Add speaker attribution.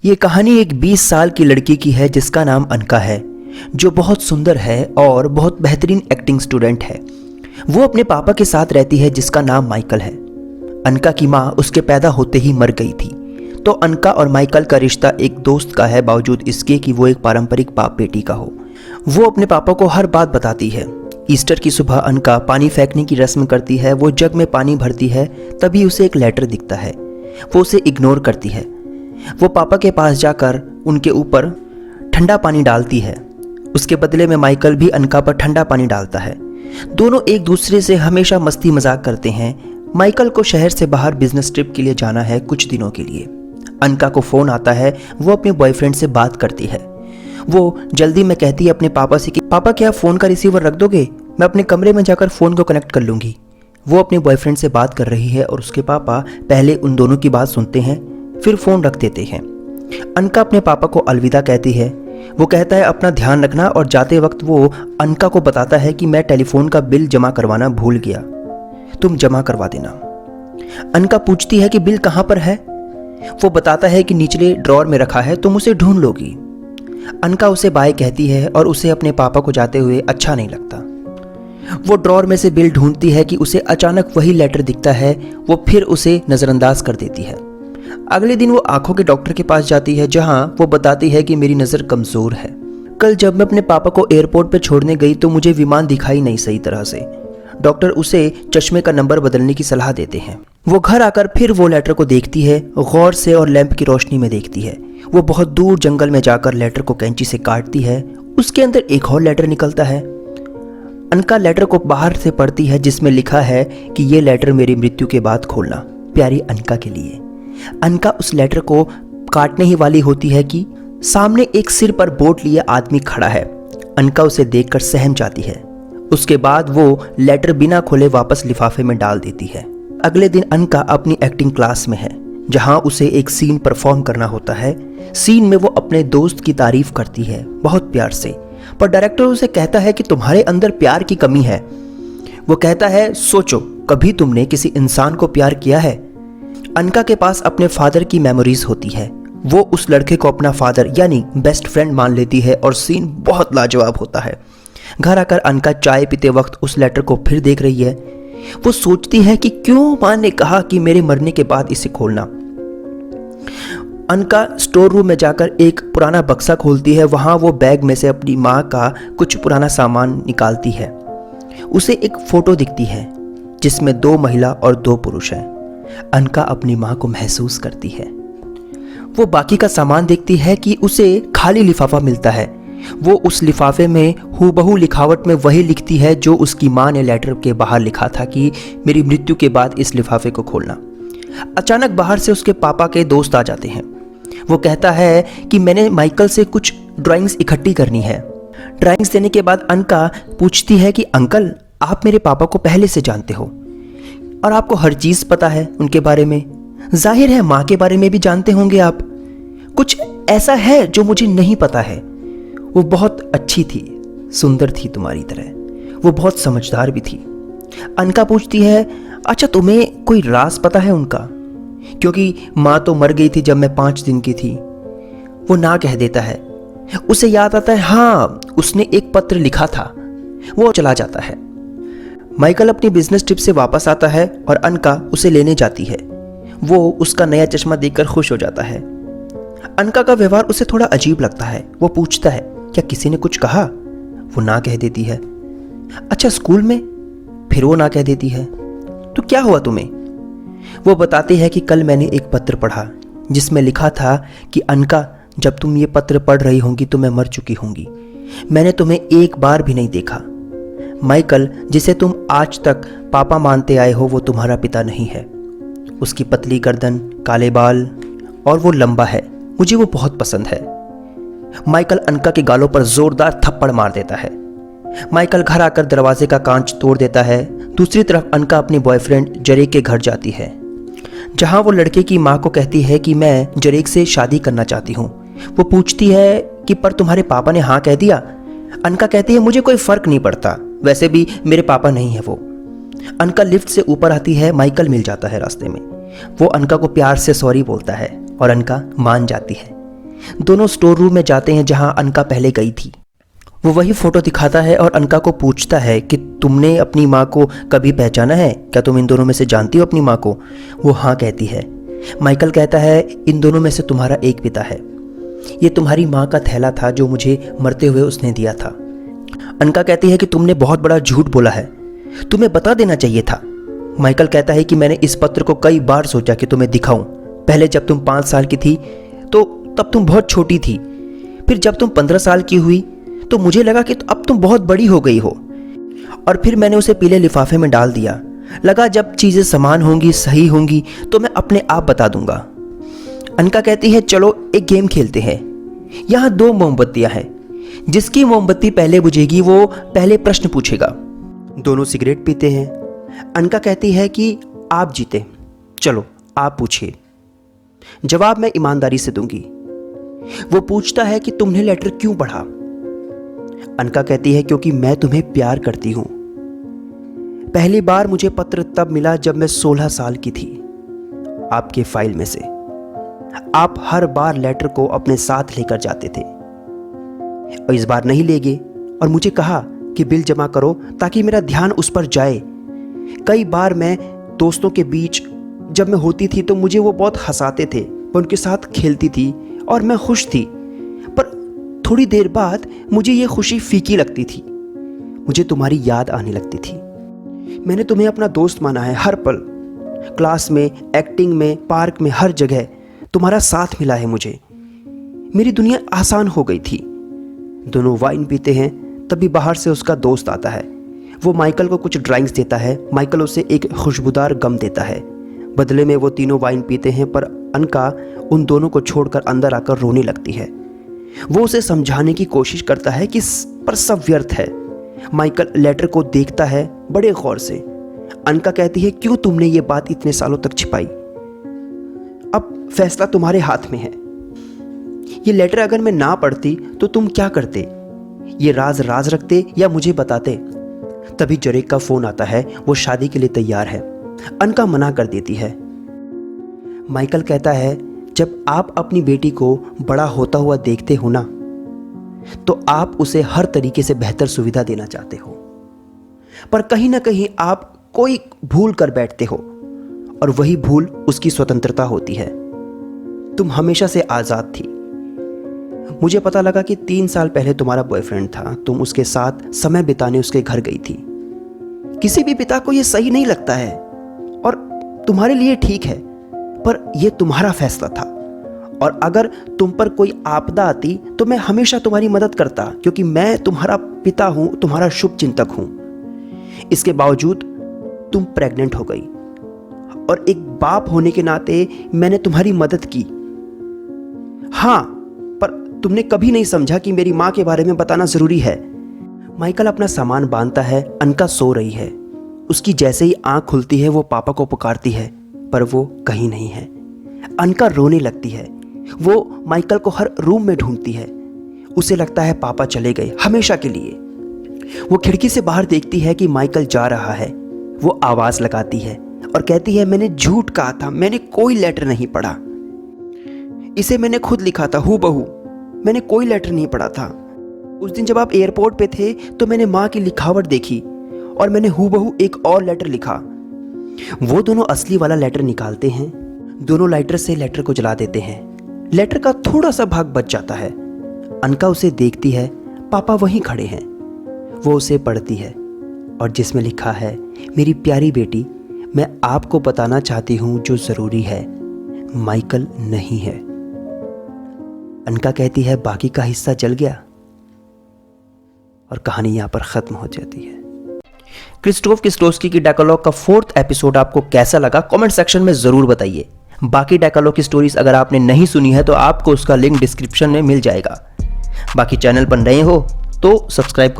Speaker 1: ये कहानी एक 20 साल की लड़की की है जिसका नाम अनका है, जो बहुत सुंदर है और बहुत बेहतरीन एक्टिंग स्टूडेंट है। वो अपने पापा के साथ रहती है जिसका नाम माइकल है। अनका की माँ उसके पैदा होते ही मर गई थी, तो अनका और माइकल का रिश्ता एक दोस्त का है, बावजूद इसके कि वो एक पारंपरिक बाप बेटी का हो। वो अपने पापा को हर बात बताती है। ईस्टर की सुबह अनका पानी फेंकने की रस्म करती है। वो जग में पानी भरती है, तभी उसे एक लेटर दिखता है। वो उसे इग्नोर करती है। वो पापा के पास जाकर उनके ऊपर ठंडा पानी डालती है। उसके बदले में माइकल भी अनका पर ठंडा पानी डालता है। दोनों एक दूसरे से हमेशा मस्ती मजाक करते हैं। माइकल को शहर से बाहर बिजनेस ट्रिप के लिए जाना है कुछ दिनों के लिए। अनका को फ़ोन आता है। वो अपने बॉयफ्रेंड से बात करती है। वो जल्दी में कहती है अपने पापा से कि पापा क्या फ़ोन का रिसीवर रख दोगे, मैं अपने कमरे में जाकर फ़ोन को कनेक्ट कर लूँगी। वो अपने बॉयफ्रेंड से बात कर रही है और उसके पापा पहले उन दोनों की बात सुनते हैं, फिर फ़ोन रख देते हैं। अनका अपने पापा को अलविदा कहती है। वो कहता है अपना ध्यान रखना, और जाते वक्त वो अनका को बताता है कि मैं टेलीफोन का बिल जमा करवाना भूल गया, तुम जमा करवा देना। अनका पूछती है कि बिल कहाँ पर है। वो बताता है कि निचले ड्रॉर में रखा है, तुम उसे ढूंढ लोगी। अनका उसे बाय कहती है और उसे अपने पापा को जाते हुए अच्छा नहीं लगता। वो ड्रॉर में से बिल ढूंढती है कि उसे अचानक वही लेटर दिखता है। वो फिर उसे नज़रअंदाज कर देती है। अगले दिन वो आंखों के डॉक्टर के पास जाती है, जहां वो बताती है कि मेरी नज़र कमज़ोर है। कल जब मैं अपने पापा को एयरपोर्ट पर छोड़ने गई तो मुझे विमान दिखाई नहीं सही तरह से। डॉक्टर उसे चश्मे का नंबर बदलने की सलाह देते हैं। वो घर आकर फिर वो लेटर को देखती है, गौर से और लैंप की रोशनी में देखती है। वो बहुत दूर जंगल में जाकर लेटर को कैंची से काटती है। उसके अंदर एक और लेटर निकलता है। अनका लेटर को बाहर से पढ़ती है, जिसमें लिखा है कि ये लेटर मेरी मृत्यु के बाद खोलना, प्यारी अनका के लिए। अनका उस लेटर को काटने ही वाली होती है कि सामने एक सिर पर बोट लिए आदमी खड़ा है। अनका उसे देखकर सहम जाती है। उसके बाद वो लेटर बिना खोले वापस लिफाफे में डाल देती है। अगले दिन अनका अपनी एक्टिंग क्लास में है, जहां उसे एक सीन परफॉर्म करना होता है। सीन में वो अपने दोस्त की तारीफ करती है बहुत प्यार से, पर डायरेक्टर उसे कहता है कि तुम्हारे अंदर प्यार की कमी है। वो कहता है सोचो, कभी तुमने किसी इंसान को प्यार किया है। अनका के पास अपने फादर की मेमोरीज होती है। वो उस लड़के को अपना फादर यानी बेस्ट फ्रेंड मान लेती है और सीन बहुत लाजवाब होता है। घर आकर अनका चाय पीते वक्त उस लेटर को फिर देख रही है। वो सोचती है कि क्यों माँ ने कहा कि मेरे मरने के बाद इसे खोलना। अनका स्टोर रूम में जाकर एक पुराना बक्सा खोलती है। वहाँ वो बैग में से अपनी माँ का कुछ पुराना सामान निकालती है। उसे एक फ़ोटो दिखती है जिसमें 2 महिला और 2 पुरुष हैं। अनका अपनी माँ को महसूस करती है। वो बाकी का सामान देखती है कि उसे खाली लिफाफा मिलता है। वो उस लिफाफे में हूबहू लिखावट में वही लिखती है जो उसकी माँ ने लेटर के बाहर लिखा था कि मेरी मृत्यु के बाद इस लिफाफे को खोलना। अचानक बाहर से उसके पापा के दोस्त आ जाते हैं। वो कहता है कि मैंने माइकल से कुछ ड्राइंग्स इकट्ठी करनी है। ड्राइंग्स देने के बाद अनका पूछती है कि अंकल, आप मेरे पापा को पहले से जानते हो और आपको हर चीज़ पता है उनके बारे में। जाहिर है माँ के बारे में भी जानते होंगे आप। कुछ ऐसा है जो मुझे नहीं पता है। वो बहुत अच्छी थी, सुंदर थी तुम्हारी तरह। वो बहुत समझदार भी थी। अनका पूछती है अच्छा तुम्हें कोई राज पता है उनका, क्योंकि माँ तो मर गई थी जब मैं 5 दिन की थी। वो ना कह देता है। उसे याद आता है हाँ उसने एक पत्र लिखा था। वो चला जाता है। माइकल अपनी बिजनेस ट्रिप से वापस आता है और अनका उसे लेने जाती है। वो उसका नया चश्मा देखकर खुश हो जाता है। अनका का व्यवहार उसे थोड़ा अजीब लगता है। वो पूछता है क्या किसी ने कुछ कहा। वो ना कह देती है। अच्छा स्कूल में। फिर वो ना कह देती है। तो क्या हुआ तुम्हें। वो बताती है कि कल मैंने एक पत्र पढ़ा जिसमें लिखा था कि अनका, जब तुम ये पत्र पढ़ रही होंगी तो मैं मर चुकी होंगी। मैंने तुम्हें एक बार भी नहीं देखा। माइकल, जिसे तुम आज तक पापा मानते आए हो, वो तुम्हारा पिता नहीं है। उसकी पतली गर्दन, काले बाल और वो लंबा है। मुझे वो बहुत पसंद है। माइकल अनका के गालों पर जोरदार थप्पड़ मार देता है। माइकल घर आकर दरवाजे का कांच तोड़ देता है। दूसरी तरफ अनका अपने बॉयफ्रेंड जरेक के घर जाती है, जहां वो लड़के की माँ को कहती है कि मैं जरेक से शादी करना चाहती हूँ। वो पूछती है कि पर तुम्हारे पापा ने हाँ कह दिया। अनका कहती है मुझे कोई फर्क नहीं पड़ता, वैसे भी मेरे पापा नहीं है वो। अनका लिफ्ट से ऊपर आती है। माइकल मिल जाता है रास्ते में। वो अनका को प्यार से सॉरी बोलता है और अनका मान जाती है। दोनों स्टोर रूम में जाते हैं जहां अनका पहले गई थी। वो वही फ़ोटो दिखाता है और अनका को पूछता है कि तुमने अपनी माँ को कभी पहचाना है? क्या तुम इन दोनों में से जानती हो अपनी माँ को? वो हाँ कहती है। माइकल कहता है इन दोनों में से तुम्हारा एक पिता है। ये तुम्हारी माँ का थैला था जो मुझे मरते हुए उसने दिया था। अनका कहती है कि तुमने बहुत बड़ा झूठ बोला है, तुम्हें बता देना चाहिए था। माइकल कहता है कि मैंने इस पत्र को कई बार सोचा कि तुम्हें दिखाऊं। पहले जब तुम 5 साल की थी तो तब तुम बहुत छोटी थी, फिर जब तुम 15 साल की हुई तो मुझे लगा कि अब तुम बहुत बड़ी हो गई हो, और फिर मैंने उसे पीले लिफाफे में डाल दिया। लगा जब चीज़ें समान होंगी, सही होंगी तो मैं अपने आप बता दूंगा। अनका कहती है चलो एक गेम खेलते हैं। यहाँ 2 मोमबत्तियाँ हैं, जिसकी मोमबत्ती पहले बुझेगी वो पहले प्रश्न पूछेगा। दोनों सिगरेट पीते हैं। अनका कहती है कि आप जीते, चलो आप पूछिए। जवाब मैं ईमानदारी से दूंगी। वो पूछता है कि तुमने लेटर क्यों पढ़ा? अनका कहती है क्योंकि मैं तुम्हें प्यार करती हूं। पहली बार मुझे पत्र तब मिला जब मैं 16 साल की थी। आपके फाइल में से आप हर बार लेटर को अपने साथ लेकर जाते थे और इस बार नहीं ले गए और मुझे कहा कि बिल जमा करो ताकि मेरा ध्यान उस पर जाए। कई बार मैं दोस्तों के बीच जब मैं होती थी तो मुझे वो बहुत हंसाते थे। मैं उनके साथ खेलती थी और मैं खुश थी, पर थोड़ी देर बाद मुझे ये खुशी फीकी लगती थी। मुझे तुम्हारी याद आने लगती थी। मैंने तुम्हें अपना दोस्त माना है। हर पल, क्लास में, एक्टिंग में, पार्क में, हर जगह तुम्हारा साथ मिला है मुझे। मेरी दुनिया आसान हो गई थी। दोनों वाइन पीते हैं, तभी बाहर से उसका दोस्त आता है। वो माइकल को कुछ ड्राइंग्स देता है। माइकल उसे एक खुशबूदार गम देता है। बदले में वो तीनों वाइन पीते हैं, पर अनका उन दोनों को छोड़कर अंदर आकर रोने लगती है। वो उसे समझाने की कोशिश करता है कि पर सब व्यर्थ है। माइकल लेटर को देखता है बड़े गौर से। अनका कहती है क्यों तुमने ये बात इतने सालों तक छिपाई? अब फैसला तुम्हारे हाथ में है। ये लेटर अगर मैं ना पढ़ती तो तुम क्या करते? ये राज राज रखते या मुझे बताते? तभी जरेक का फोन आता है। वो शादी के लिए तैयार है। अनका मना कर देती है। माइकल कहता है जब आप अपनी बेटी को बड़ा होता हुआ देखते हो ना, तो आप उसे हर तरीके से बेहतर सुविधा देना चाहते हो, पर कहीं ना कहीं आप कोई भूल कर बैठते हो, और वही भूल उसकी स्वतंत्रता होती है। तुम हमेशा से आज़ाद थी। मुझे पता लगा कि 3 साल पहले तुम्हारा बॉयफ्रेंड था। तुम उसके साथ समय बिताने उसके घर गई थी। किसी भी पिता को यह सही नहीं लगता है और तुम्हारे लिए ठीक है, पर यह तुम्हारा फैसला था। और अगर तुम पर कोई आपदा आती तो मैं हमेशा तुम्हारी मदद करता, क्योंकि मैं तुम्हारा पिता हूं, तुम्हारा शुभ चिंतक हूं। इसके बावजूद तुम प्रेग्नेंट हो गई और एक बाप होने के नाते मैंने तुम्हारी मदद की। हाँ, पर तुमने कभी नहीं समझा कि मेरी माँ के बारे में बताना जरूरी है। माइकल अपना सामान बांधता है। अनका सो रही है। उसकी जैसे ही आंख खुलती है वो पापा को पुकारती है, पर वो कहीं नहीं है। अनका रोने लगती है। वो माइकल को हर रूम में ढूंढती है। उसे लगता है पापा चले गए हमेशा के लिए। वो खिड़की से बाहर देखती है कि माइकल जा रहा है। वो आवाज लगाती है और कहती है मैंने झूठ कहा था, मैंने कोई लेटर नहीं पढ़ा। इसे मैंने खुद लिखा था हूबहू। मैंने कोई लेटर नहीं पढ़ा था। उस दिन जब आप एयरपोर्ट पे थे तो मैंने माँ की लिखावट देखी और मैंने हूबहू एक और लेटर लिखा। वो दोनों असली वाला लेटर निकालते हैं। दोनों लाइटर से लेटर को जला देते हैं। लेटर का थोड़ा सा भाग बच जाता है। अनका उसे देखती है। पापा वहीं खड़े हैं। वो उसे पढ़ती है और जिसमें लिखा है मेरी प्यारी बेटी, मैं आपको बताना चाहती हूँ जो ज़रूरी है, माइकल नहीं है। अनका कहती है बाकी का हिस्सा जल गया और कहानी यहाँ पर ख़त्म हो जाती है। क्रिस्टोफ किस्लोवस्की की डेकालॉग का 4th एपिसोड आपको कैसा लगा कमेंट सेक्शन में ज़रूर बताइए। बाकी डेकालॉग की स्टोरीज अगर आपने नहीं सुनी है तो आपको उसका लिंक डिस्क्रिप्शन में मिल जाएगा। बाकी चैनल पर नए हो तो सब्सक्राइब करो।